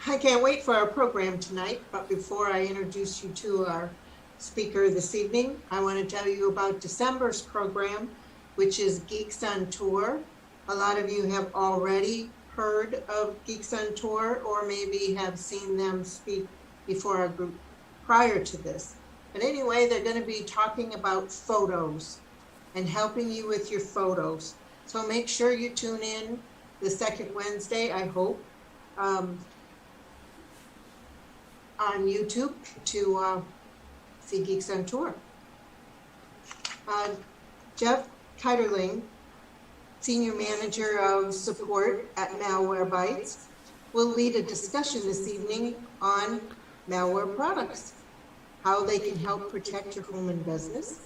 I can't wait for our program tonight, but before I introduce you to our speaker this evening, I want to tell you about December's program, which is Geeks on Tour. A lot of you have already heard of Geeks on Tour or maybe have seen them speak before our group prior to this. But anyway, they're going to be talking about photos and helping you with your photos. So make sure you tune in the second Wednesday, I hope, on YouTube to see Geeks on Tour. Jeff Keiderling, Senior Manager of Support at Malwarebytes, will lead a discussion this evening on malware products, how they can help protect your home and business,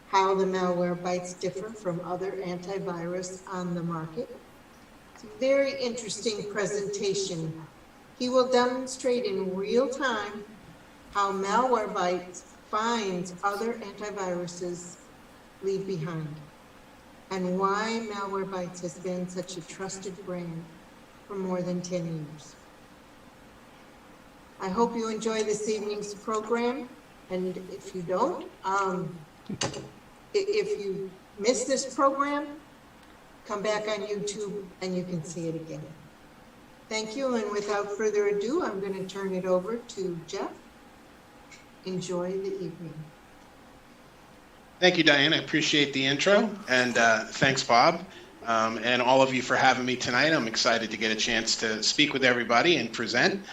how the Malwarebytes differ from other antivirus on the market. It's a very interesting presentation. He will demonstrate in real time how Malwarebytes finds other antiviruses leave behind and why Malwarebytes has been such a trusted brand for more than 10 years. I hope you enjoy this evening's program, and if you don't, if you miss this program, come back on YouTube and you can see it again. Thank you, and without further ado, I'm going to turn it over to Jeff. Enjoy the evening. Thank you, Diane. I appreciate the intro, and thanks, Bob, and all of you for having me tonight. I'm excited to get a chance to speak with everybody and present.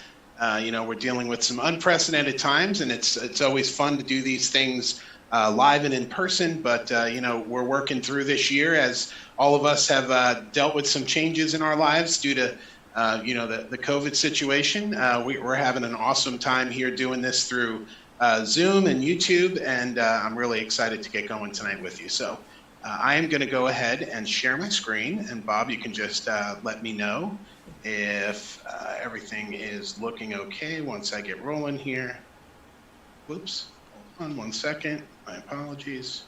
We're dealing with some unprecedented times, and it's always fun to do these things live and in person, but we're working through this year as all of us have dealt with some changes in our lives due to the COVID situation. We're having an awesome time here doing this through Zoom and YouTube, and I'm really excited to get going tonight with you. So I am going to go ahead and share my screen, and Bob, you can just let me know if everything is looking okay once I get rolling here. Whoops, hold on one second, my apologies.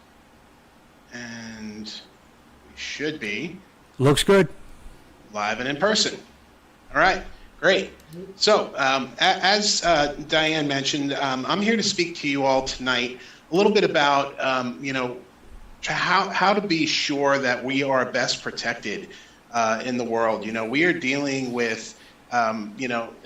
And we should be. Looks good. Live and in person. All right, great. So as Diane mentioned, I'm here to speak to you all tonight a little bit about, how to be sure that we are best protected in the world. We are dealing with,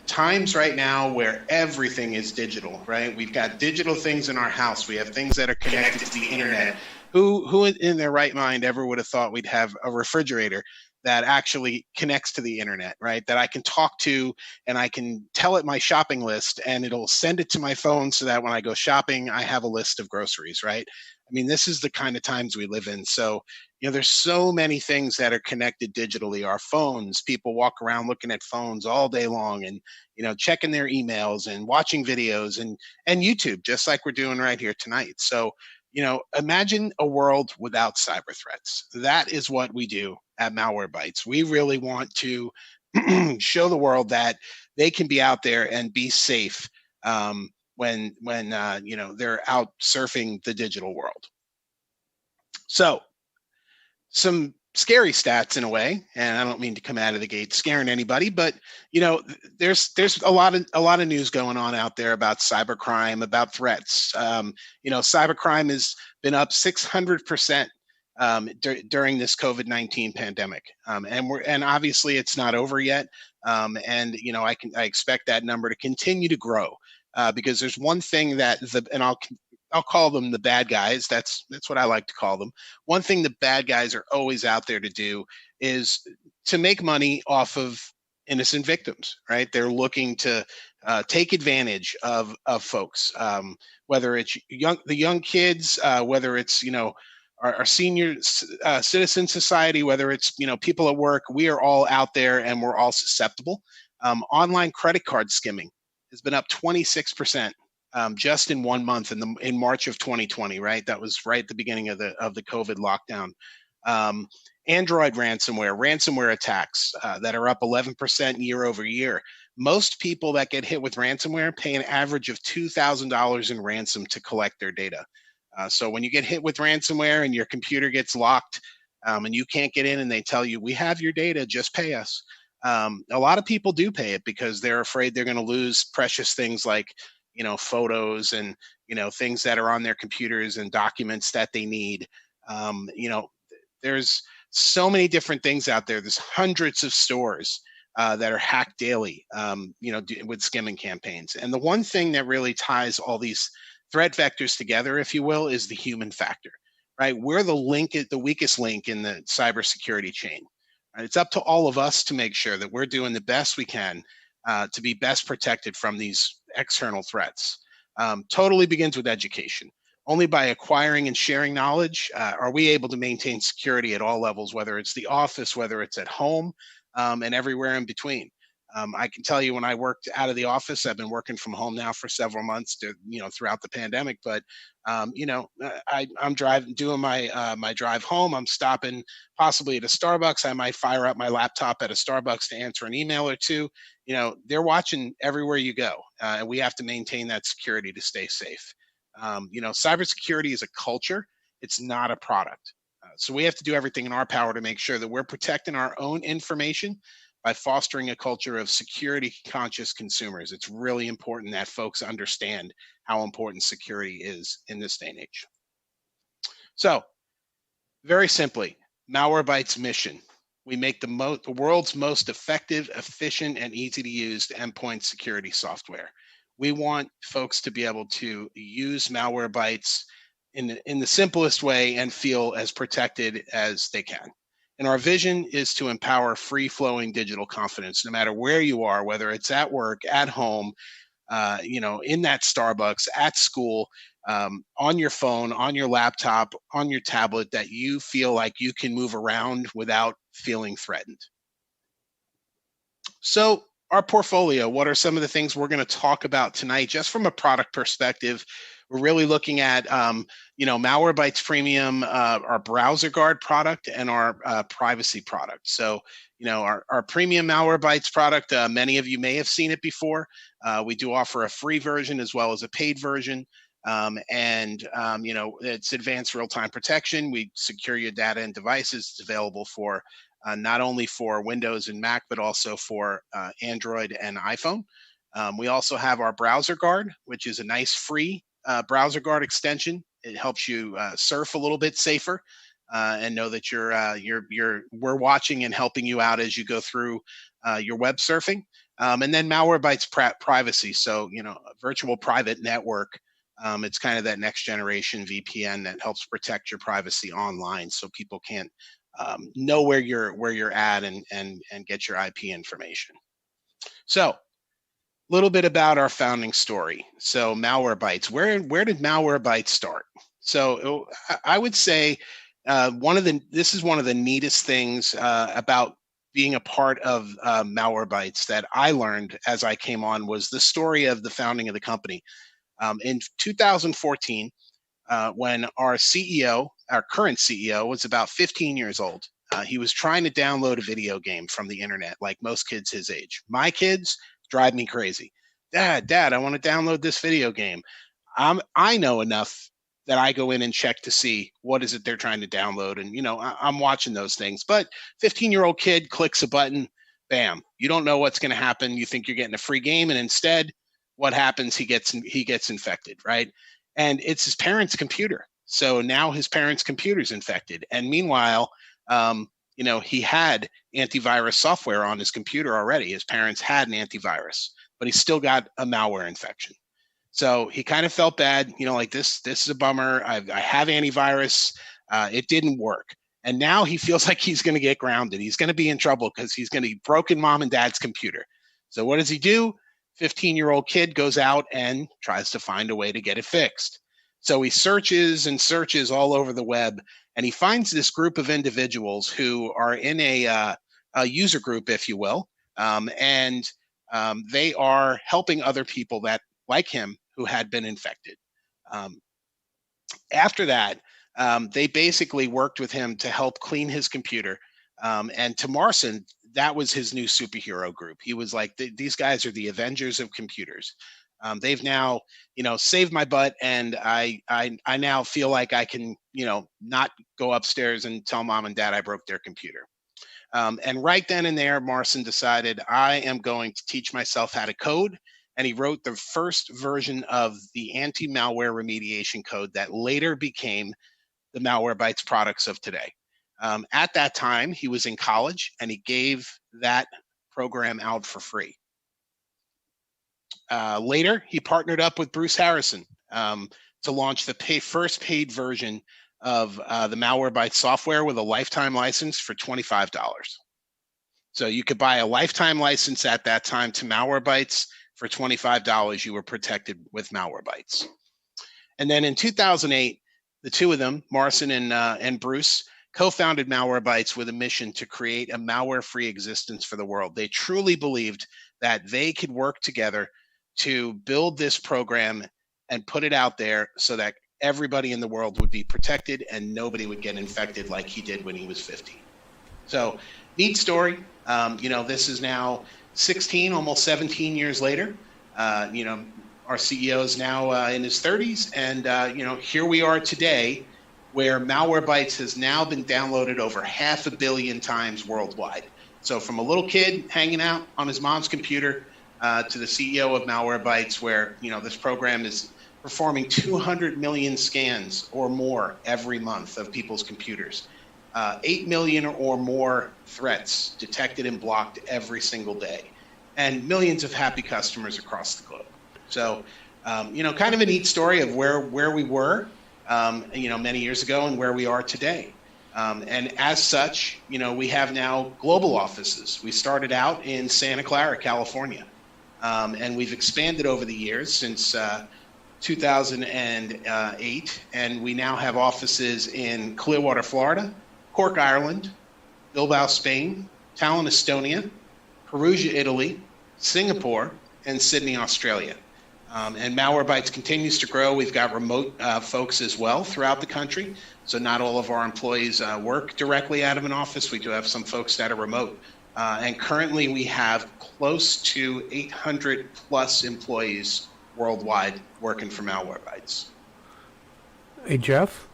times right now where everything is digital, right? We've got digital things in our house. We have things that are connected to the internet. Who in their right mind ever would have thought we'd have a refrigerator that actually connects to the internet, right? That I can talk to and I can tell it my shopping list and it'll send it to my phone so that when I go shopping, I have a list of groceries, right? I mean, this is the kind of times we live in. So, there's so many things that are connected digitally. Our phones, people walk around looking at phones all day long and, checking their emails and watching videos and YouTube, just like we're doing right here tonight. So, imagine a world without cyber threats. That is what we do at Malwarebytes. We really want to show the world that they can be out there and be safe when they're out surfing the digital world. So, some scary stats in a way, and I don't mean to come out of the gate scaring anybody, but there's a lot of news going on out there about cybercrime, about threats. Cybercrime has been up 600% during this COVID-19 pandemic, and obviously it's not over yet. I expect that number to continue to grow because there's one thing that I'll call them the bad guys. That's what I like to call them. One thing the bad guys are always out there to do is to make money off of innocent victims, right? They're looking to take advantage of folks, whether it's the young kids, whether it's our senior citizen society, whether it's people at work. We are all out there and we're all susceptible. Online credit card skimming has been up 26%. Just in 1 month in March of 2020, right? That was right at the beginning of the COVID lockdown. Android ransomware attacks that are up 11% year over year. Most people that get hit with ransomware pay an average of $2,000 in ransom to collect their data. So when you get hit with ransomware and your computer gets locked and you can't get in and they tell you, we have your data, just pay us. A lot of people do pay it because they're afraid they're going to lose precious things like, photos and, things that are on their computers and documents that they need. There's so many different things out there. There's hundreds of stores that are hacked daily, with skimming campaigns. And the one thing that really ties all these threat vectors together, if you will, is the human factor, right? We're the weakest link in the cybersecurity chain. Right? It's up to all of us to make sure that we're doing the best we can to be best protected from these external threats. Totally begins with education. Only by acquiring and sharing knowledge are we able to maintain security at all levels, whether it's the office, whether it's at home, and everywhere in between. I can tell you when I worked out of the office, I've been working from home now for several months throughout the pandemic, but I'm driving, doing my drive home. I'm stopping possibly at a Starbucks. I might fire up my laptop at a Starbucks to answer an email or two. They're watching everywhere you go, and we have to maintain that security to stay safe. Cybersecurity is a culture; it's not a product. So we have to do everything in our power to make sure that we're protecting our own information by fostering a culture of security conscious consumers. It's really important that folks understand how important security is in this day and age. So, very simply, Malwarebytes mission. We make the world's most effective, efficient, and easy to use endpoint security software. We want folks to be able to use Malwarebytes in the simplest way and feel as protected as they can. And our vision is to empower free flowing digital confidence, no matter where you are, whether it's at work, at home, in that Starbucks, at school, on your phone, on your laptop, on your tablet, that you feel like you can move around without feeling threatened. So, our portfolio, what are some of the things we're going to talk about tonight, just from a product perspective? We're really looking at, Malwarebytes Premium, our browser guard product, and our privacy product. So, our premium Malwarebytes product, many of you may have seen it before. We do offer a free version as well as a paid version. It's advanced real-time protection. We secure your data and devices. It's available for not only for Windows and Mac, but also for Android and iPhone. We also have our browser guard, which is a nice free browser guard extension. It helps you surf a little bit safer and know that we're watching and helping you out as you go through your web surfing. And then Malwarebytes privacy, so a virtual private network. It's kind of that next generation VPN that helps protect your privacy online, so people can't know where you're at and get your IP information. So, a little bit about our founding story. So, Malwarebytes. Where did Malwarebytes start? So, I would say this is one of the neatest things about being a part of Malwarebytes that I learned as I came on was the story of the founding of the company. In 2014, when our current CEO, was about 15 years old. He was trying to download a video game from the internet, like most kids his age. My kids drive me crazy. Dad, I want to download this video game. I know enough that I go in and check to see what is it they're trying to download, and I'm watching those things. But 15-year-old kid clicks a button, bam! You don't know what's going to happen. You think you're getting a free game, and instead, what happens? He gets infected, right? And it's his parents' computer. So now his parents' computer's infected. And meanwhile, he had antivirus software on his computer already. His parents had an antivirus, but he still got a malware infection. So he kind of felt bad, like this is a bummer. I have antivirus. It didn't work. And now he feels like he's going to get grounded. He's going to be in trouble because he's going to be broken mom and dad's computer. So what does he do? 15-year-old kid goes out and tries to find a way to get it fixed. So he searches and searches all over the web, and he finds this group of individuals who are in a user group, if you will, and they are helping other people that, like him, who had been infected. After that, they basically worked with him to help clean his computer. And to Marcin, that was his new superhero group. He was like, these guys are the Avengers of computers. They've now, saved my butt, and I now feel like I can, not go upstairs and tell mom and dad I broke their computer. And right then and there, Marcin decided, I am going to teach myself how to code. And he wrote the first version of the anti-malware remediation code that later became the Malwarebytes products of today. At that time, he was in college and he gave that program out for free. Later, he partnered up with Bruce Harrison to launch the first paid version of the Malwarebytes software with a lifetime license for $25. So you could buy a lifetime license at that time to Malwarebytes for $25. You were protected with Malwarebytes. And then in 2008, the two of them, Marcin and Bruce, co-founded Malwarebytes with a mission to create a malware-free existence for the world. They truly believed that they could work together to build this program and put it out there so that everybody in the world would be protected and nobody would get infected like he did when he was 50. So neat story. This is now 16, almost 17 years later. Our CEO is now in his 30s, and here we are today, where Malwarebytes has now been downloaded over 500 million times worldwide. So from a little kid hanging out on his mom's computer to the CEO of Malwarebytes, where this program is performing 200 million scans or more every month of people's computers. 8 million or more threats detected and blocked every single day, and millions of happy customers across the globe. So, kind of a neat story of where we were, many years ago and where we are today. And as such, we have now global offices. We started out in Santa Clara, California, and we've expanded over the years since 2008, and we now have offices in Clearwater, Florida, Cork, Ireland, Bilbao, Spain, Tallinn, Estonia, Perugia, Italy, Singapore, and Sydney, Australia. And Malwarebytes continues to grow. We've got remote folks as well throughout the country. So not all of our employees work directly out of an office. We do have some folks that are remote. And currently we have close to 800 plus employees worldwide working for Malwarebytes. Hey, Jeff?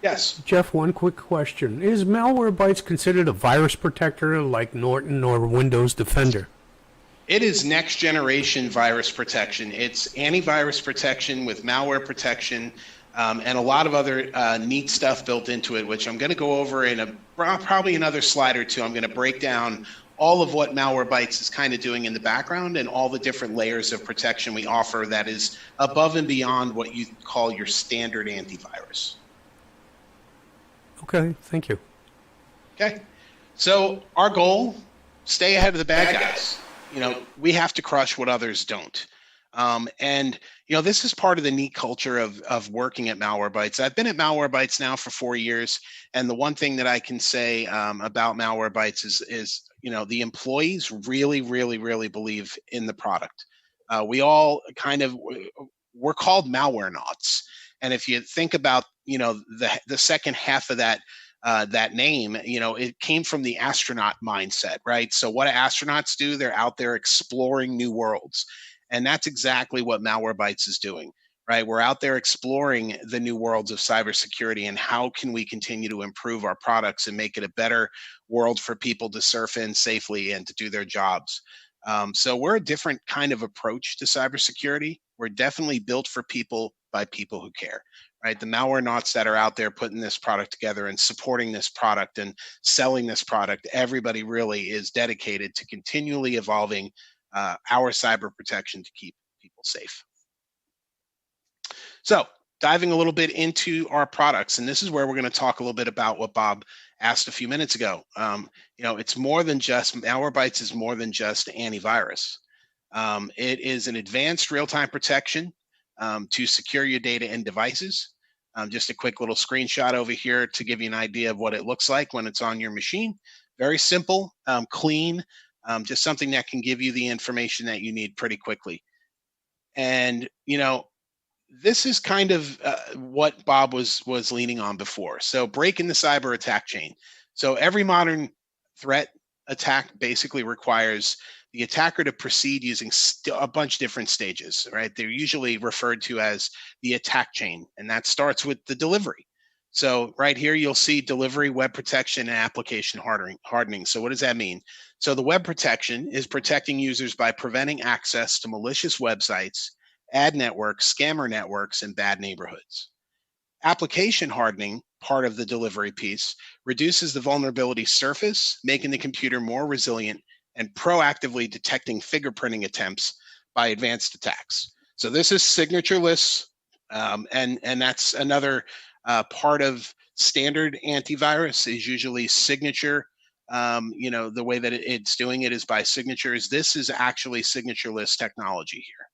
Yes. Jeff, one quick question. Is Malwarebytes considered a virus protector like Norton or Windows Defender? It is next generation virus protection. It's antivirus protection with malware protection, and a lot of other neat stuff built into it, which I'm going to go over in probably another slide or two. I'm going to break down all of what Malwarebytes is kind of doing in the background and all the different layers of protection we offer that is above and beyond what you call your standard antivirus. Okay, thank you. Okay, so our goal, stay ahead of the bad guys. We have to crush what others don't. And this is part of the neat culture of working at Malwarebytes. I've been at Malwarebytes now for 4 years. And the one thing that I can say about Malwarebytes is the employees really, really, really believe in the product. We all we're called malware nauts. And if you think about, the second half of that name, it came from the astronaut mindset, right? So what do astronauts do? They're out there exploring new worlds. And that's exactly what Malwarebytes is doing, right? We're out there exploring the new worlds of cybersecurity and how can we continue to improve our products and make it a better world for people to surf in safely and to do their jobs. So we're a different kind of approach to cybersecurity. We're definitely built for people by people who care. Right, the malware nauts that are out there putting this product together and supporting this product and selling this product, everybody really is dedicated to continually evolving our cyber protection to keep people safe. So diving a little bit into our products, and this is where we're going to talk a little bit about what Bob asked a few minutes ago. It's more than just, Malwarebytes is more than just antivirus. It is an advanced real-time protection to secure your data and devices. Just a quick little screenshot over here to give you an idea of what it looks like when it's on your machine. Very simple, clean, just something that can give you the information that you need pretty quickly. And, this is kind of what Bob was leaning on before. So breaking the cyber attack chain. So every modern threat attack basically requires the attacker to proceed using a bunch of different stages, right? They're usually referred to as the attack chain, and that starts with the delivery. So right here, you'll see delivery, web protection, and application hardening. So what does that mean? So the web protection is protecting users by preventing access to malicious websites, ad networks, scammer networks, and bad neighborhoods. Application hardening, part of the delivery piece, reduces the vulnerability surface, making the computer more resilient and proactively detecting fingerprinting attempts by advanced attacks. So this is signatureless, and that's another part of standard antivirus is usually signature. The way that it's doing it is by signatures. This is actually signatureless technology here.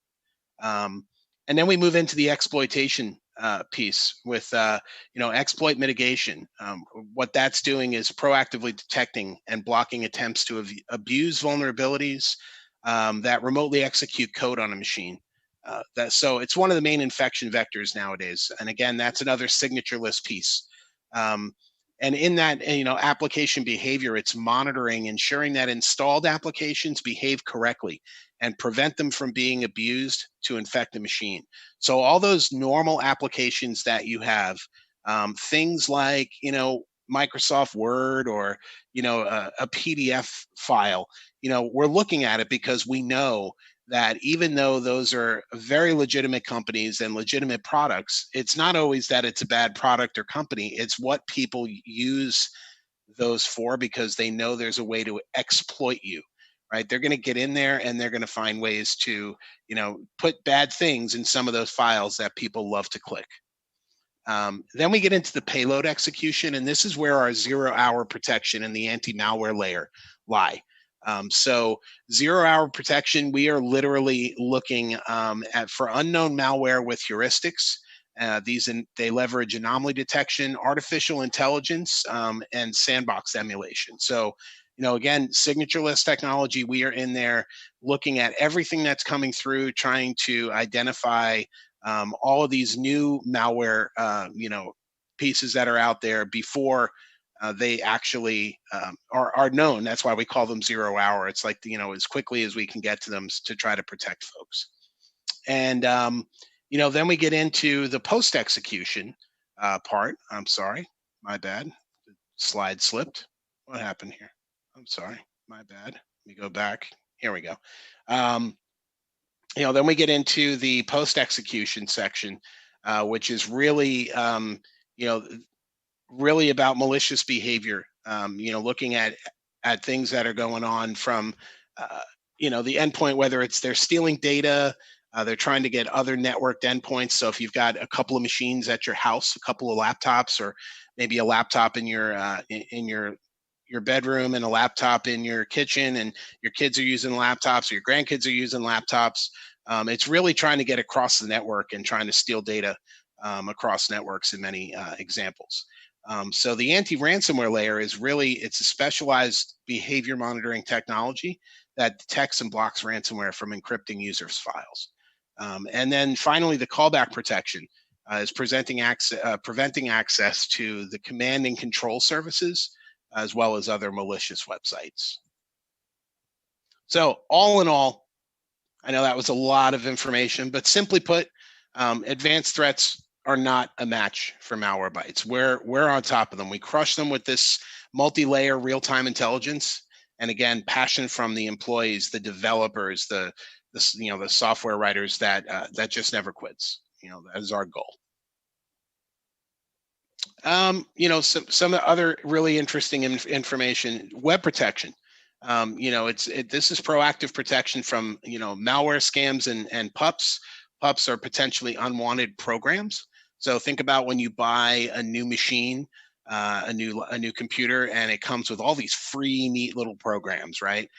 And then we move into the exploitation piece with exploit mitigation. What that's doing is proactively detecting and blocking attempts to abuse vulnerabilities that remotely execute code on a machine. So it's one of the main infection vectors nowadays. And again, that's another signatureless piece. And in that, application behavior, it's monitoring, ensuring that installed applications behave correctly and prevent them from being abused to infect the machine. So all those normal applications that you have, things like, Microsoft Word or, a PDF file, we're looking at it because we know that even though those are very legitimate companies and legitimate products, it's not always that it's a bad product or company. It's what people use those for because they know there's a way to exploit you, right? They're going to get in there and they're going to find ways to, put bad things in some of those files that people love to click. Then we get into the payload execution, and this is where our 0-hour protection and the anti-malware layer lie. So 0-hour protection, we are literally looking for unknown malware with heuristics. They leverage anomaly detection, artificial intelligence, and sandbox emulation. So, again, signatureless technology, we are in there looking at everything that's coming through, trying to identify all of these new malware, pieces that are out there before they actually are known. That's why we call them 0-hour. It's like, as quickly as we can get to them to try to protect folks. And, then we get into the post execution part. I'm sorry, my bad. The slide slipped. What happened here? I'm sorry, my bad. Let me go back. Here we go. Then we get into the post execution section, which is really, really about malicious behavior. Looking at things that are going on from, the endpoint, whether it's they're stealing data, they're trying to get other networked endpoints. So if you've got a couple of machines at your house, a couple of laptops, or maybe a laptop in your bedroom and a laptop in your kitchen, and your kids are using laptops or your grandkids are using laptops, it's really trying to get across the network and trying to steal data across networks in many examples. So the anti-ransomware layer it's a specialized behavior monitoring technology that detects and blocks ransomware from encrypting users' files. And then finally, the callback protection is preventing access to the command and control services, as well as other malicious websites. So all in all, I know that was a lot of information, but simply put, advanced threats are not a match for Malwarebytes. We're on top of them. We crush them with this multi-layer real-time intelligence, and again, passion from the employees, the developers, the software writers that just never quits. That is our goal. Some other really interesting information: web protection. This is proactive protection from malware scams and Pups. Pups are potentially unwanted programs. So think about when you buy a new machine, a new computer, and it comes with all these free, neat little programs, right?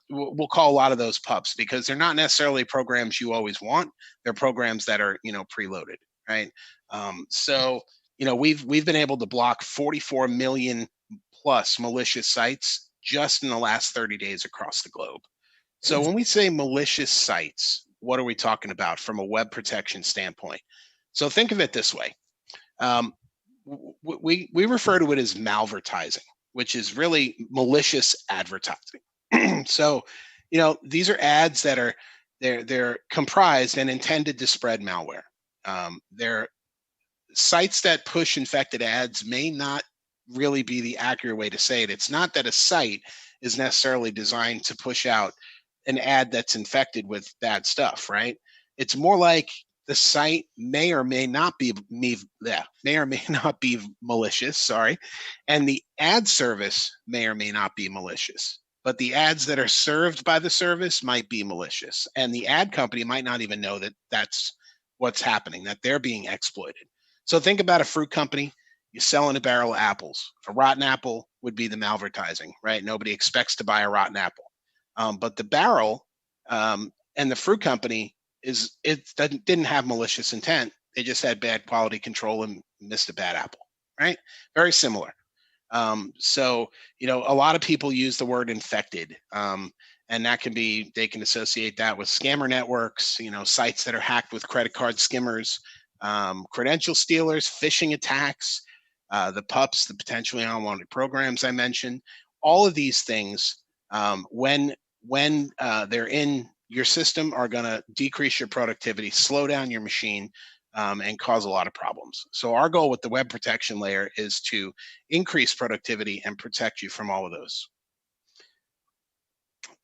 We'll call a lot of those Pups because they're not necessarily programs you always want. They're programs that are preloaded, right? We've been able to block 44 million plus malicious sites just in the last 30 days across the globe. So when we say malicious sites, what are we talking about from a web protection standpoint? So think of it this way. We refer to it as malvertising, which is really malicious advertising. So, these are ads that they're comprised and intended to spread malware. sites that push infected ads may not really be the accurate way to say it. It's not that a site is necessarily designed to push out an ad that's infected with bad stuff, right? It's more like the site may or may not be may or may not be malicious, sorry, and the ad service may or may not be malicious. But the ads that are served by the service might be malicious, and the ad company might not even know that that's what's happening, that they're being exploited. So think about a fruit company. You're selling a barrel of apples. A rotten apple would be the malvertising, right? Nobody expects to buy a rotten apple. But the barrel and the fruit company didn't have malicious intent. They just had bad quality control and missed a bad apple, right? Very similar. So, a lot of people use the word infected. And that can be, they can associate that with scammer networks, sites that are hacked with credit card skimmers, credential stealers, phishing attacks, the Pups, the potentially unwanted programs I mentioned. All of these things, when they're in your system, are going to decrease your productivity, slow down your machine, and cause a lot of problems. So our goal with the web protection layer is to increase productivity and protect you from all of those.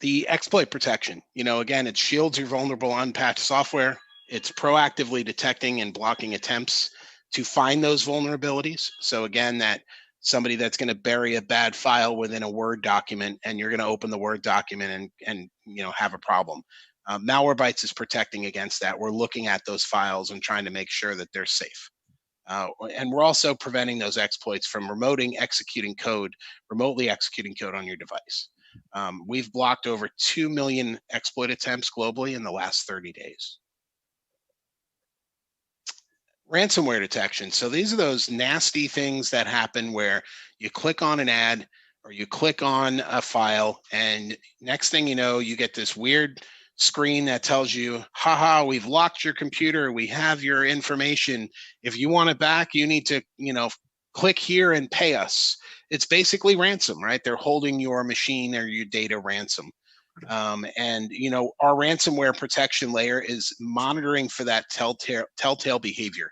The exploit protection, again, it shields your vulnerable unpatched software. It's proactively detecting and blocking attempts to find those vulnerabilities. So again, that somebody that's going to bury a bad file within a Word document, and you're going to open the Word document and have a problem. Malwarebytes is protecting against that. We're looking at those files and trying to make sure that they're safe. And we're also preventing those exploits from remotely executing code on your device. We've blocked over 2 million exploit attempts globally in the last 30 days. Ransomware detection. So these are those nasty things that happen where you click on an ad or you click on a file, and next thing you know, you get this weird screen that tells you, haha, we've locked your computer, we have your information. If you want it back, you need to, click here and pay us. It's basically ransom, right? They're holding your machine or your data ransom. And our ransomware protection layer is monitoring for that telltale behavior,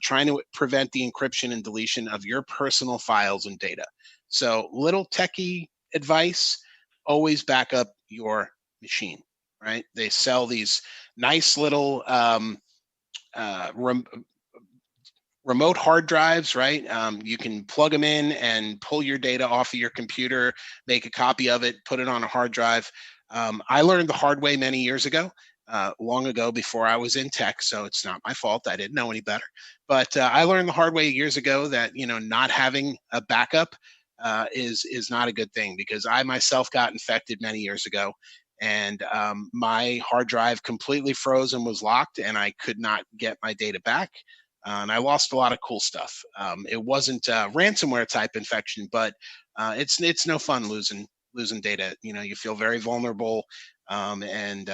trying to prevent the encryption and deletion of your personal files and data. So little techie advice: always back up your machine, right? They sell these nice little remote hard drives, right? You can plug them in and pull your data off of your computer, make a copy of it, put it on a hard drive. I learned the hard way many years ago, long ago, before I was in tech, so it's not my fault. I didn't know any better. But I learned the hard way years ago that not having a backup is not a good thing, because I myself got infected many years ago, and my hard drive completely froze and was locked, and I could not get my data back. And I lost a lot of cool stuff. It wasn't a ransomware type infection, but it's no fun losing data. You feel very vulnerable, and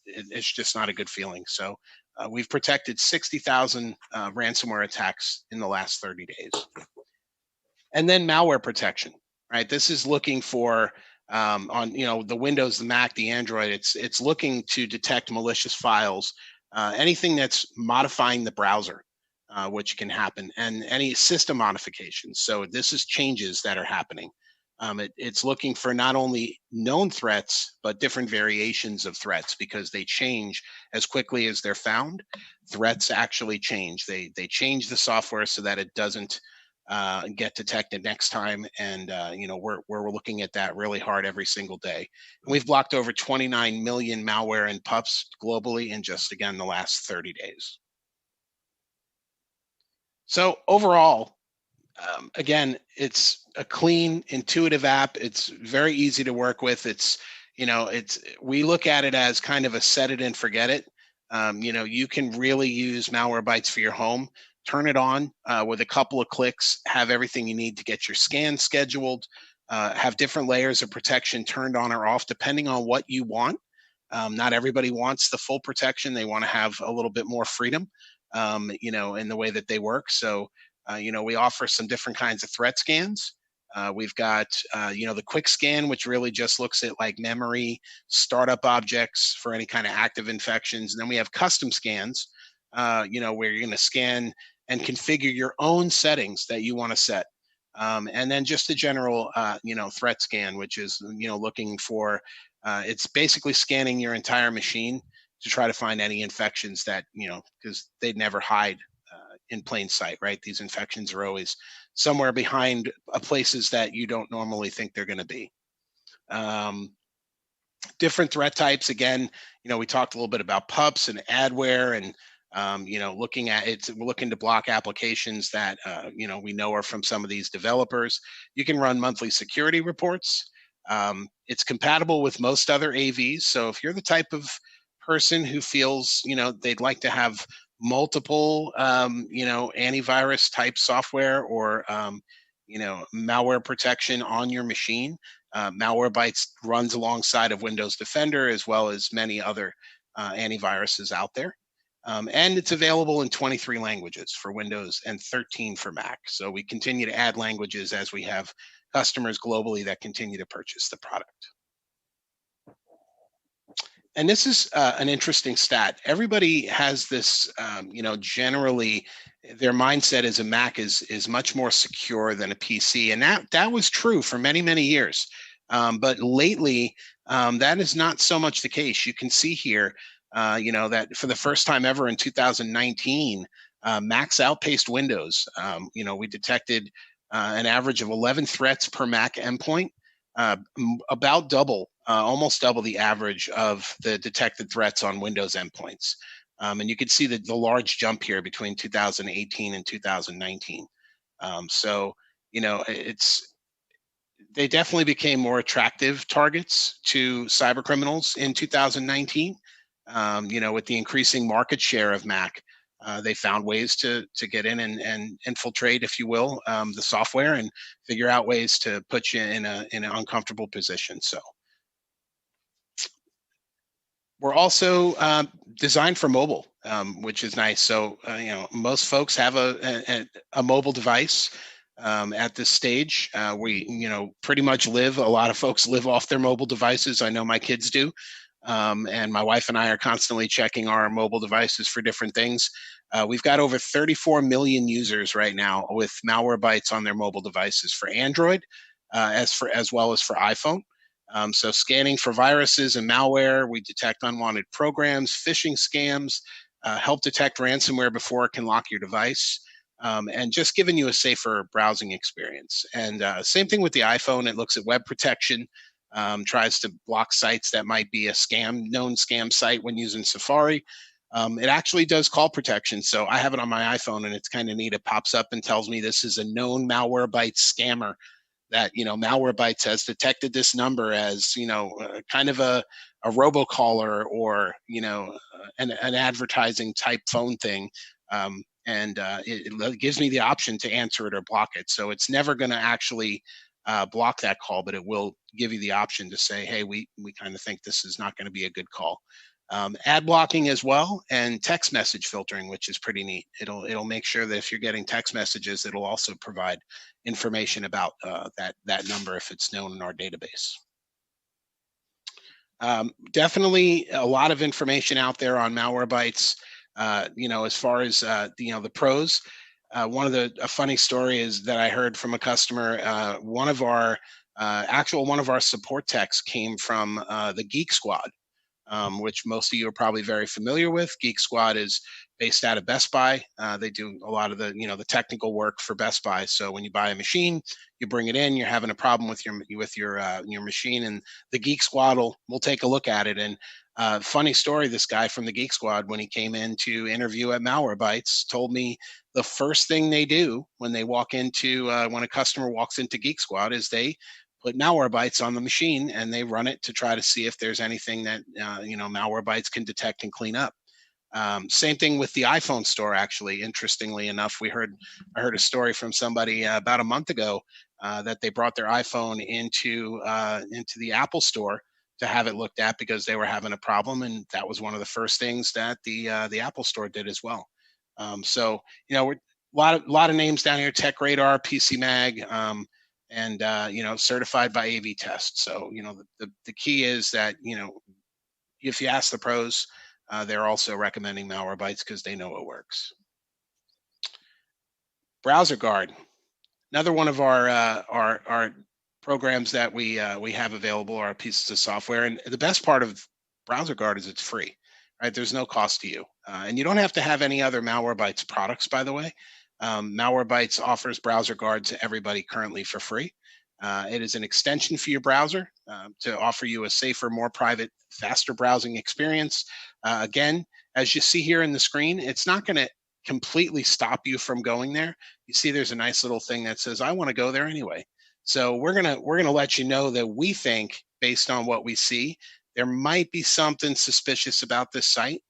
it's just not a good feeling. So we've protected 60,000 ransomware attacks in the last 30 days. And then malware protection, right? This is looking for on the Windows, the Mac, the Android. It's looking to detect malicious files, anything that's modifying the browser, which can happen, and any system modifications. So this is changes that are happening. It's looking for not only known threats, but different variations of threats, because they change as quickly as they're found. Threats actually change. They change the software so that it doesn't get detected next time. And we're looking at that really hard every single day. And we've blocked over 29 million malware and pups globally in just, again, the last 30 days. So overall, again, it's a clean, intuitive app. It's very easy to work with. We look at it as kind of a set it and forget it. You can really use Malwarebytes for your home. Turn it on with a couple of clicks, have everything you need to get your scan scheduled, have different layers of protection turned on or off, depending on what you want. Not everybody wants the full protection. They want to have a little bit more freedom, in the way that they work. So, we offer some different kinds of threat scans. We've got, the quick scan, which really just looks at like memory, startup objects for any kind of active infections. And then we have custom scans, where you're going to scan and configure your own settings that you want to set. And then just a general, threat scan, which is, looking for, it's basically scanning your entire machine to try to find any infections that, because they'd never hide in plain sight, right? These infections are always somewhere behind places that you don't normally think they're going to be. Different threat types. Again, we talked a little bit about pups and adware, and looking at it, we're looking to block applications that we know are from some of these developers. You can run monthly security reports. It's compatible with most other AVs. So if you're the type of person who feels they'd like to have multiple antivirus type software or malware protection on your machine, Malwarebytes runs alongside of Windows Defender as well as many other antiviruses out there. And it's available in 23 languages for Windows and 13 for Mac. So we continue to add languages as we have customers globally that continue to purchase the product. And this is an interesting stat. Everybody has this, generally their mindset as a Mac is much more secure than a PC, and that was true for many, many years. But lately, that is not so much the case. You can see here, that for the first time ever in 2019, Macs outpaced Windows. We detected an average of 11 threats per Mac endpoint, about double, almost double the average of the detected threats on Windows endpoints. And you can see the large jump here between 2018 and 2019. They definitely became more attractive targets to cyber criminals in 2019. With the increasing market share of Mac, they found ways to get in and infiltrate, if you will, the software and figure out ways to put you in an uncomfortable position. So we're also designed for mobile, which is nice. So most folks have a mobile device. At this stage, we pretty much live. A lot of folks live off their mobile devices. I know my kids do. And my wife and I are constantly checking our mobile devices for different things. We've got over 34 million users right now with Malwarebytes on their mobile devices for Android, as well as for iPhone. So scanning for viruses and malware, we detect unwanted programs, phishing scams, help detect ransomware before it can lock your device, and just giving you a safer browsing experience. And same thing with the iPhone. It looks at web protection. Tries to block sites that might be a known scam site when using Safari. It actually does call protection. So I have it on my iPhone, and it's kind of neat. It pops up and tells me this is a known Malwarebytes scammer, that Malwarebytes has detected this number as kind of a robocaller or an advertising type phone thing. And it gives me the option to answer it or block it. So it's never going to actually block that call, but it will give you the option to say, hey, we kind of think this is not going to be a good call. Ad blocking as well, and text message filtering, which is pretty neat. It'll make sure that if you're getting text messages, it'll also provide information about that number if it's known in our database. Definitely a lot of information out there on Malwarebytes. As far as the pros. A funny story is that I heard from a customer. One of our support techs came from the Geek Squad, which most of you are probably very familiar with. Geek Squad is based out of Best Buy. They do a lot of the technical work for Best Buy. So when you buy a machine, you bring it in, you're having a problem with your machine, and the Geek Squad will take a look at it. And funny story, this guy from the Geek Squad, when he came in to interview at Malwarebytes, told me the first thing they do when they walk into when a customer walks into Geek Squad is they put Malwarebytes on the machine and they run it to try to see if there's anything that Malwarebytes can detect and clean up. Same thing with the iPhone store. Actually, interestingly enough, I heard a story from somebody about a month ago that they brought their iPhone into the Apple store to have it looked at because they were having a problem, and that was one of the first things that the Apple store did as well. We're a lot of names down here: Tech Radar, PC Mag, and certified by AV Test. So the key is that if you ask the pros, they're also recommending Malwarebytes because they know it works. Browser Guard, another one of our programs that we have available, our pieces of software. And the best part of Browser Guard is it's free, right? There's no cost to you, and you don't have to have any other Malwarebytes products. By the way, Malwarebytes offers Browser Guard to everybody currently for free. It is an extension for your browser to offer you a safer, more private, faster browsing experience. Again, as you see here in the screen, it's not going to completely stop you from going there. You see there's a nice little thing that says, I want to go there anyway. So we're gonna let you know that we think, based on what we see, there might be something suspicious about this site.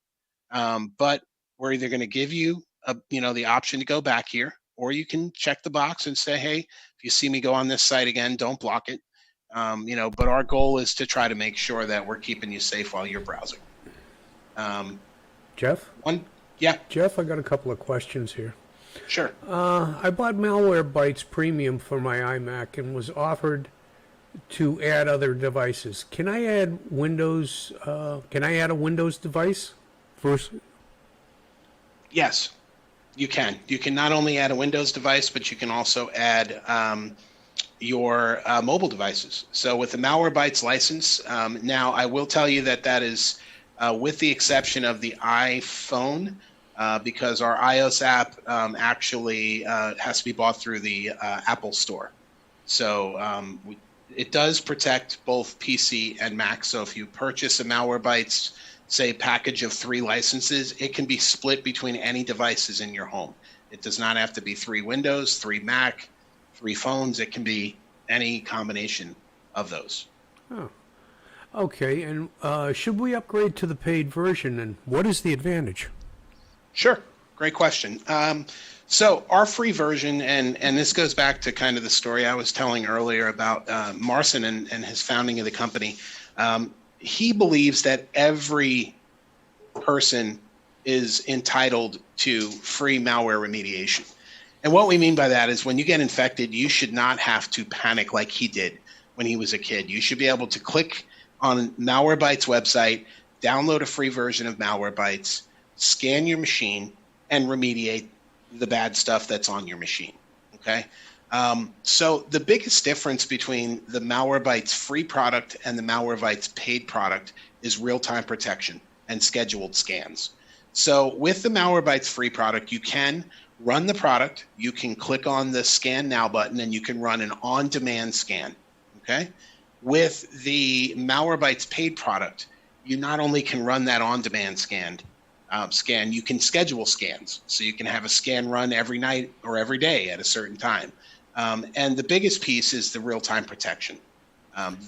But we're either going to give you the option to go back here, or you can check the box and say, hey, if you see me go on this site again, don't block it. But our goal is to try to make sure that we're keeping you safe while you're browsing. Jeff? Yeah. Jeff, I got a couple of questions here. Sure. I bought Malwarebytes Premium for my iMac and was offered to add other devices. Can I add Windows? Can I add a Windows device first? Yes, you can. You can not only add a Windows device, but you can also add your mobile devices. So with the Malwarebytes license, now I will tell you that is with the exception of the iPhone. Because our iOS app actually has to be bought through the Apple Store. So it does protect both PC and Mac. So if you purchase a Malwarebytes, say, package of 3 licenses, it can be split between any devices in your home. It does not have to be 3 Windows, 3 Mac, 3 phones. It can be any combination of those. Oh, okay. And should we upgrade to the paid version, and what is the advantage? Sure. Great question. So our free version, and this goes back to kind of the story I was telling earlier about Marcin and his founding of the company. He believes that every person is entitled to free malware remediation. And what we mean by that is when you get infected, you should not have to panic like he did when he was a kid. You should be able to click on Malwarebytes website, download a free version of Malwarebytes, scan your machine, and remediate the bad stuff that's on your machine. Okay. So the biggest difference between the Malwarebytes free product and the Malwarebytes paid product is real-time protection and scheduled scans. So with the Malwarebytes free product, you can run the product, you can click on the scan now button, and you can run an on-demand scan. Okay. With the Malwarebytes paid product, you not only can run that on-demand scan, you can schedule scans. So you can have a scan run every night or every day at a certain time. And the biggest piece is the real-time protection.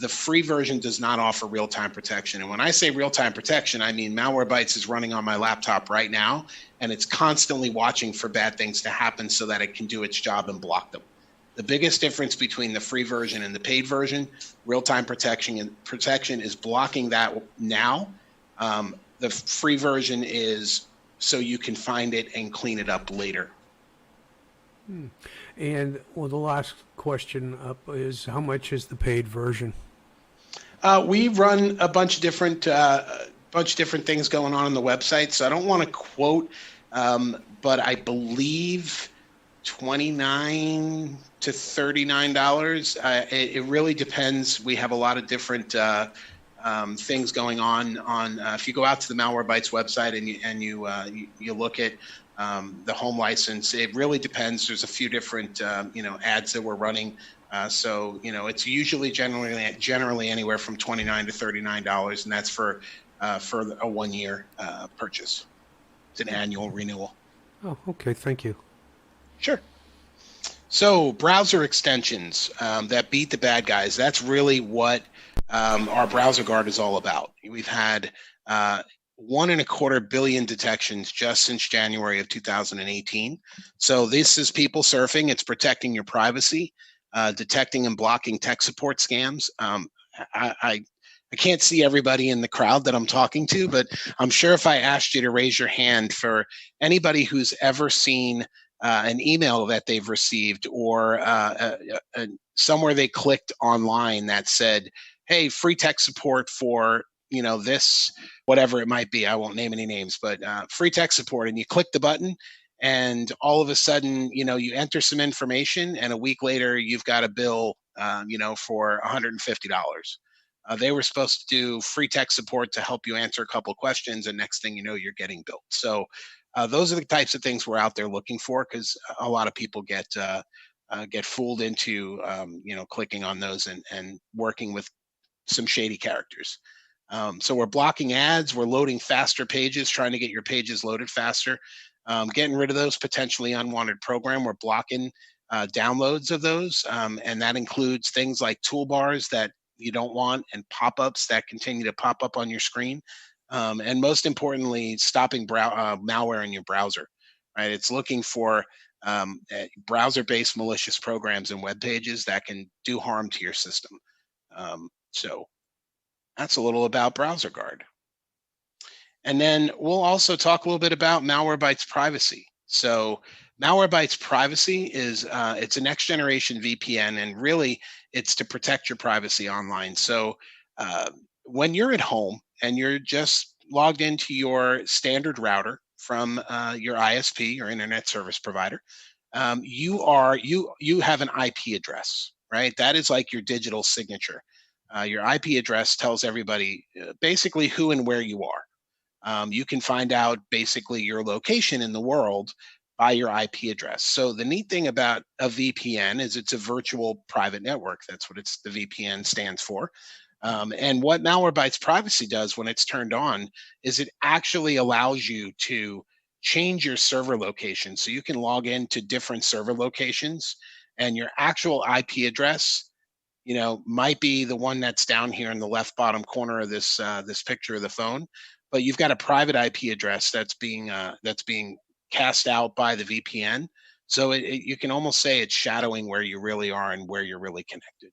The free version does not offer real-time protection. And when I say real-time protection, I mean Malwarebytes is running on my laptop right now, and it's constantly watching for bad things to happen so that it can do its job and block them. The biggest difference between the free version and the paid version, real-time protection is blocking that now. The free version is so you can find it and clean it up later. And well, the last question up is, how much is the paid version? We run a bunch of different things going on the website, so I don't want to quote, but I believe $29 to $39. It really depends. We have a lot of different things going on. If you go out to the Malwarebytes website and you look at the home license, it really depends. There's a few different ads that we're running. So it's usually generally anywhere from $29 to $39, and that's for a 1-year purchase. It's an annual renewal. Oh, okay. Thank you. Sure. So browser extensions that beat the bad guys. That's really what our Browser Guard is all about. We've had 1.25 billion detections just since January of 2018. So this is people surfing. It's protecting your privacy, detecting and blocking tech support scams. I can't see everybody in the crowd that I'm talking to, but I'm sure if I asked you to raise your hand for anybody who's ever seen an email that they've received or somewhere they clicked online that said, hey, free tech support for this, whatever it might be. I won't name any names, but free tech support. And you click the button and all of a sudden, you enter some information, and a week later, you've got a bill, for $150. They were supposed to do free tech support to help you answer a couple of questions, and next thing you know, you're getting billed. So those are the types of things we're out there looking for, because a lot of people get fooled into clicking on those and working with some shady characters. So we're blocking ads, we're loading faster pages, trying to get your pages loaded faster, getting rid of those potentially unwanted program. We're blocking downloads of those, and that includes things like toolbars that you don't want and pop-ups that continue to pop up on your screen. And most importantly, stopping malware in your browser. Right, it's looking for browser-based malicious programs and web pages that can do harm to your system. So that's a little about BrowserGuard. And then we'll also talk a little bit about Malwarebytes Privacy. So Malwarebytes Privacy is it's a next generation VPN, and really it's to protect your privacy online. So when you're at home and you're just logged into your standard router from your ISP, your internet service provider, you have an IP address, right? That is like your digital signature. Your IP address tells everybody basically who and where you are. You can find out basically your location in the world by your IP address. So the neat thing about a VPN is it's a virtual private network. That's what the VPN stands for. And what Malwarebytes Privacy does when it's turned on is it actually allows you to change your server location. So you can log into different server locations, and your actual IP address might be the one that's down here in the left bottom corner of this picture of the phone, but you've got a private IP address that's being cast out by the VPN. So you can almost say it's shadowing where you really are and where you're really connected.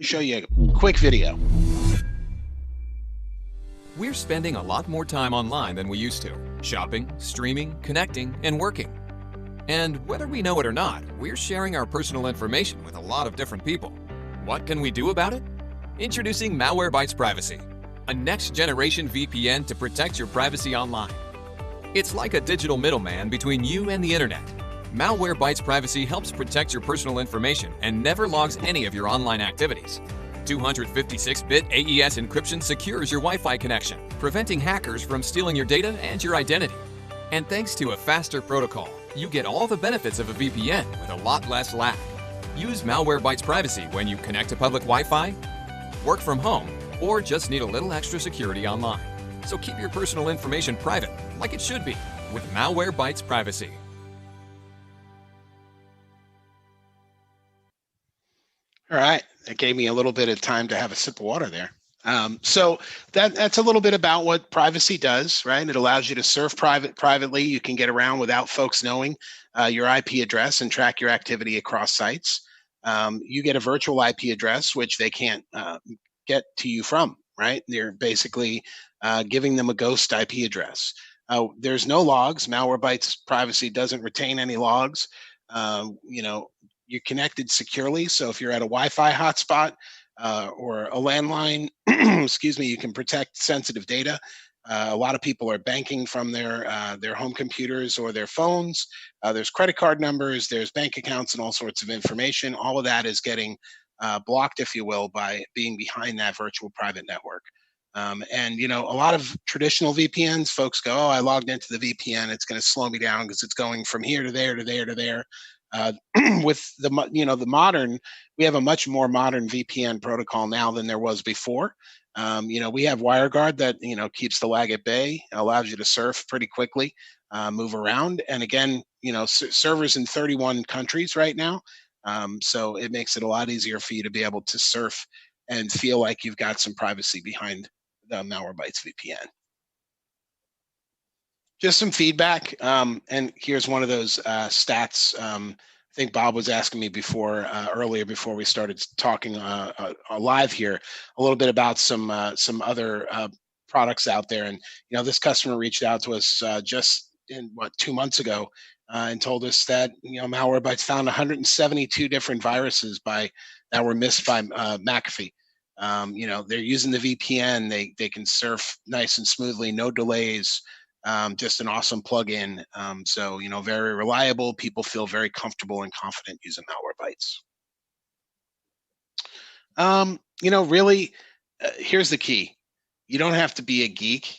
Show you a quick video. We're spending a lot more time online than we used to, shopping, streaming, connecting, and working. And whether we know it or not, we're sharing our personal information with a lot of different people. What can we do about it? Introducing Malwarebytes Privacy, a next-generation VPN to protect your privacy online. It's like a digital middleman between you and the internet. Malwarebytes Privacy helps protect your personal information and never logs any of your online activities. 256-bit AES encryption secures your Wi-Fi connection, preventing hackers from stealing your data and your identity. And thanks to a faster protocol, you get all the benefits of a VPN with a lot less lag. Use Malwarebytes Privacy when you connect to public Wi-Fi, work from home, or just need a little extra security online. So keep your personal information private, like it should be, with Malwarebytes Privacy. All right, that gave me a little bit of time to have a sip of water there. So that's a little bit about what privacy does, right? It allows you to surf privately. You can get around without folks knowing your IP address and track your activity across sites. You get a virtual IP address, which they can't get to you from, right? They're basically giving them a ghost IP address. There's no logs. Malwarebytes Privacy doesn't retain any logs. You're connected securely. So if you're at a Wi-Fi hotspot or a landline, excuse me, you can protect sensitive data. A lot of people are banking from their home computers or their phones. There's credit card numbers, there's bank accounts, and all sorts of information. All of that is getting blocked, if you will, by being behind that virtual private network. And a lot of traditional VPNs, folks go, "Oh, I logged into the VPN. It's going to slow me down because it's going from here to there to there to there." With the modern, we have a much more modern VPN protocol now than there was before. We have WireGuard that keeps the lag at bay, allows you to surf pretty quickly, move around, and again, servers in 31 countries right now, so it makes it a lot easier for you to be able to surf and feel like you've got some privacy behind the Malwarebytes VPN. Just some feedback, and here's one of those stats. I think Bob was asking me earlier before we started talking live here, a little bit about some other products out there. And this customer reached out to us just 2 months ago and told us that Malwarebytes found 172 different viruses that were missed by McAfee. They're using the VPN. They can surf nice and smoothly, no delays. just an awesome plugin. So, very reliable. People feel very comfortable and confident using Malwarebytes. Really, here's the key. You don't have to be a geek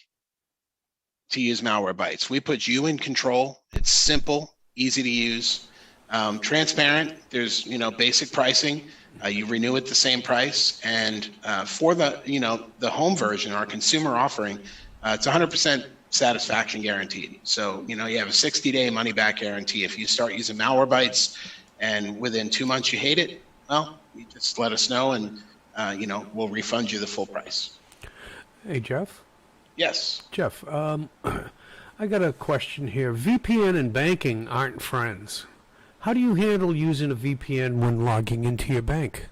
to use Malwarebytes. We put you in control. It's simple, easy to use, transparent. There's, basic pricing. You renew at the same price. And for the home version, our consumer offering, it's 100% satisfaction guaranteed. So, you have a 60-day money-back guarantee. If you start using Malwarebytes and within 2 months you hate it, well, you just let us know and, we'll refund you the full price. Hey, Jeff? Yes. Jeff, I got a question here. VPN and banking aren't friends. How do you handle using a VPN when logging into your bank?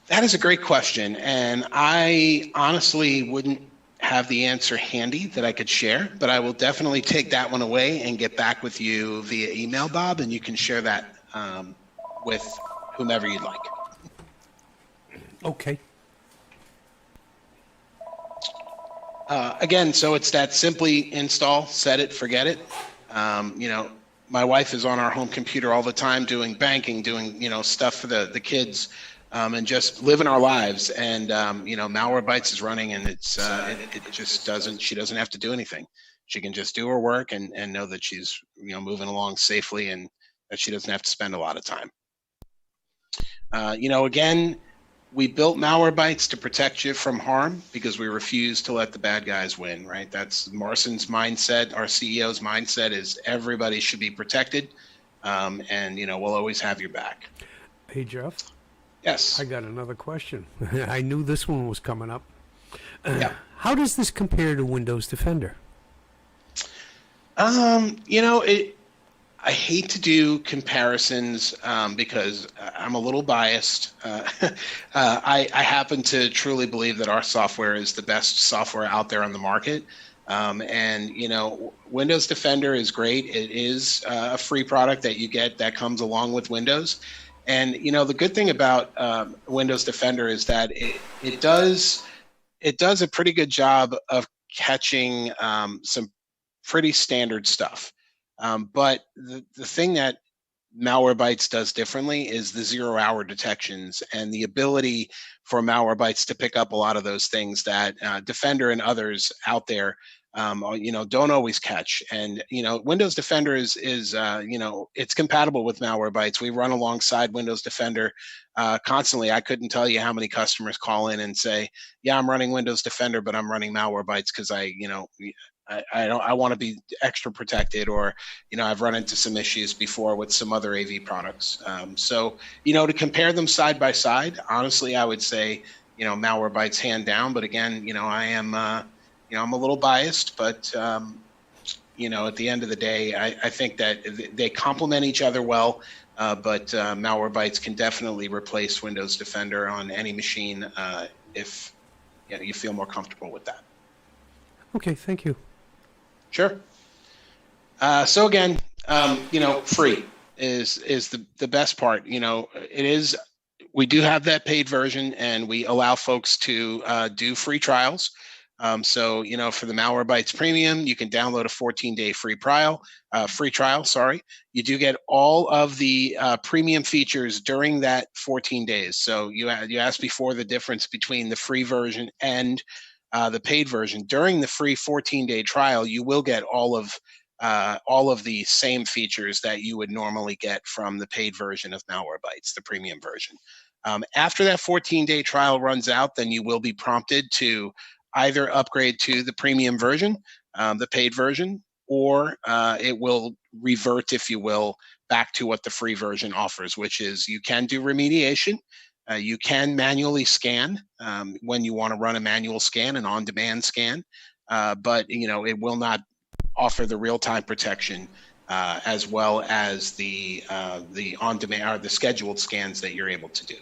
That is a great question, and I honestly wouldn't have the answer handy that I could share, but I will definitely take that one away and get back with you via email, Bob, and you can share that with whomever you'd like. Okay. Again, so it's that simply install, set it, forget it. My wife is on our home computer all the time doing banking, doing, stuff for the kids, and just living our lives. And, Malwarebytes is running and it just she doesn't have to do anything. She can just do her work and know that she's, moving along safely and that she doesn't have to spend a lot of time. Again, we built Malwarebytes to protect you from harm because we refuse to let the bad guys win, right? That's Marson's mindset. Our CEO's mindset is everybody should be protected, and, we'll always have your back. Hey, Jeff? Yes. I got another question. I knew this one was coming up. Yeah. How does this compare to Windows Defender? I hate to do comparisons because I'm a little biased. I happen to truly believe that our software is the best software out there on the market. And, Windows Defender is great. It is a free product that you get that comes along with Windows. And, the good thing about Windows Defender is that it does a pretty good job of catching some pretty standard stuff. But the thing that Malwarebytes does differently is the 0-hour detections and the ability for Malwarebytes to pick up a lot of those things that Defender and others out there, don't always catch. And, Windows Defender is it's compatible with Malwarebytes. We run alongside Windows Defender constantly. I couldn't tell you how many customers call in and say, yeah, I'm running Windows Defender, but I'm running Malwarebytes because I want to be extra protected, or, I've run into some issues before with some other AV products. So, to compare them side by side, honestly, I would say, Malwarebytes hand down. But again, I am, I'm a little biased, but, at the end of the day, I think that they complement each other well. But Malwarebytes can definitely replace Windows Defender on any machine if you feel more comfortable with that. Okay, thank you. Sure. So again, free is the best part. It is. We do have that paid version, and we allow folks to do free trials. So for the Malwarebytes Premium, you can download a 14-day free trial. You do get all of the premium features during that 14 days. So you asked before the difference between the free version and the paid version. During the free 14-day trial, you will get all of the same features that you would normally get from the paid version of Malwarebytes, the premium version. After that 14-day trial runs out, then you will be prompted to either upgrade to the premium version, the paid version, or it will revert, if you will, back to what the free version offers, which is you can do remediation. You can manually scan when you want to run a manual scan, an on-demand scan, but it will not offer the real-time protection as well as the on-demand or the scheduled scans that you're able to do.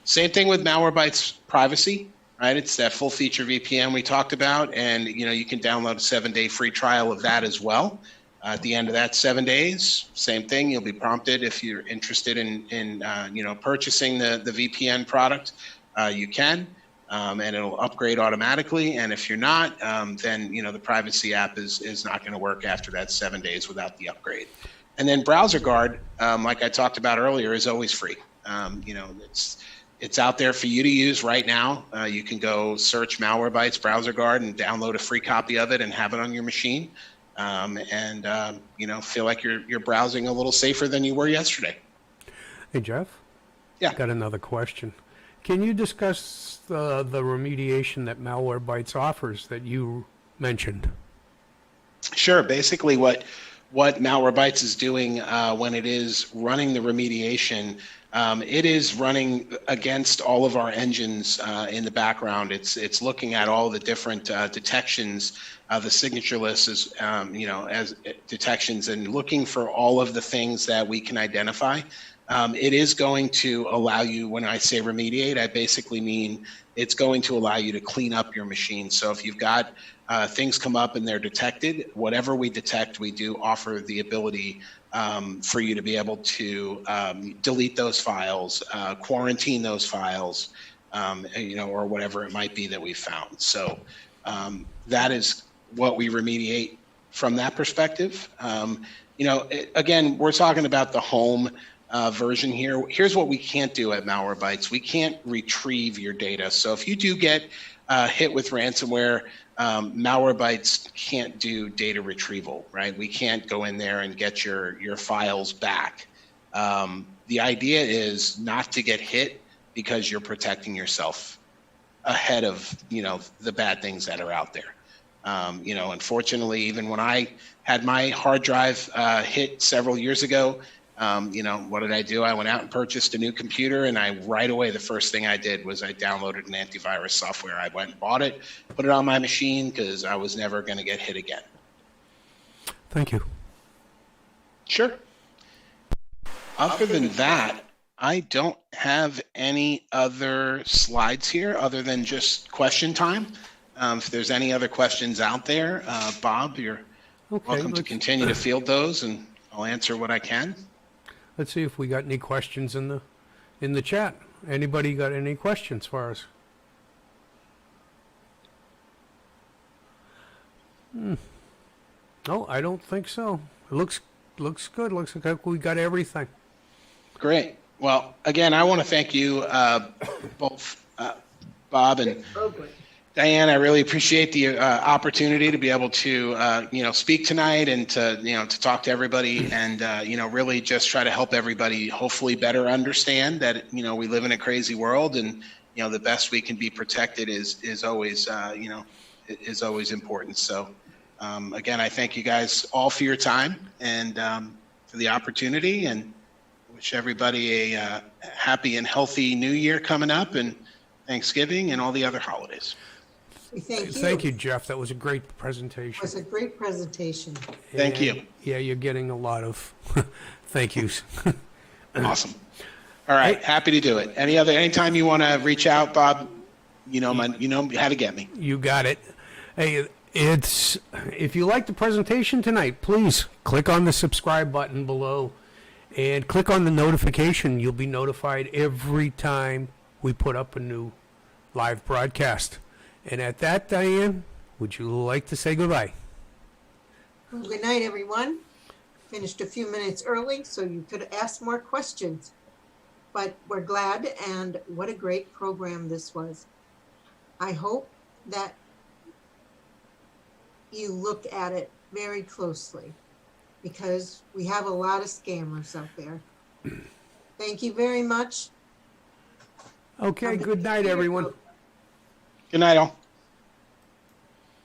Same thing with Malwarebytes Privacy, right? It's that full-feature VPN we talked about, and you can download a 7-day free trial of that as well. At the end of that 7 days, same thing. You'll be prompted if you're interested in purchasing the VPN product. You can. and it'll upgrade automatically. And if you're not, then the privacy app is not going to work after that 7 days without the upgrade. And then Browser Guard, like I talked about earlier, is always free. It's out there for you to use right now. You can go search Malwarebytes Browser Guard and download a free copy of it and have it on your machine, feel like you're browsing a little safer than you were yesterday. Hey, Jeff? Yeah. Got another question. Can you discuss the remediation that Malwarebytes offers that you mentioned? Sure. Basically, what Malwarebytes is doing when it is running the remediation, it is running against all of our engines in the background. It's looking at all the different detections, the signature list is, as detections, and looking for all of the things that we can identify. It is going to allow you, when I say remediate, I basically mean it's going to allow you to clean up your machine. So if you've got things come up and they're detected, whatever we detect, we do offer the ability for you to be able to delete those files, quarantine those files, or whatever it might be that we found. So that is what we remediate from that perspective. Again, we're talking about the home version here. Here's what we can't do at Malwarebytes. We can't retrieve your data. So if you do get hit with ransomware, Malwarebytes can't do data retrieval, right? We can't go in there and get your files back. The idea is not to get hit because you're protecting yourself ahead of, the bad things that are out there. Unfortunately, even when I had my hard drive hit several years ago, what did I do? I went out and purchased a new computer, and right away, the first thing I did was I downloaded an antivirus software. I went and bought it, put it on my machine because I was never going to get hit again. Thank you. Sure. Other than that, I don't have any other slides here other than just question time. If there's any other questions out there, Bob, you're welcome to continue to field those, and I'll answer what I can. Let's see if we got any questions in the chat. Anybody got any questions for us? No, I don't think so. It looks good. Looks like we got everything. Great. Well, again, I want to thank you both, Bob and Diane. I really appreciate the opportunity to be able to, speak tonight and to talk to everybody and, really just try to help everybody hopefully better understand that, we live in a crazy world, and, the best we can be protected is always, is always important. So, again, I thank you guys all for your time and for the opportunity, and wish everybody a happy and healthy New Year coming up, and Thanksgiving and all the other holidays. Thank you. Thank you, Jeff. That was a great presentation. It was a great presentation. Thank you. Yeah, you're getting a lot of thank yous. Awesome. All right, happy to do it. Anytime you want to reach out, Bob, you know how to get me. You got it. Hey, if you like the presentation tonight, please click on the subscribe button below and click on the notification. You'll be notified every time we put up a new live broadcast. And at that, Diane, would you like to say goodbye? Well, good night, everyone. Finished a few minutes early, so you could ask more questions. But we're glad, and what a great program this was. I hope that you look at it very closely, because we have a lot of scammers out there. Thank you very much. Okay, good night, everyone. Good night, all.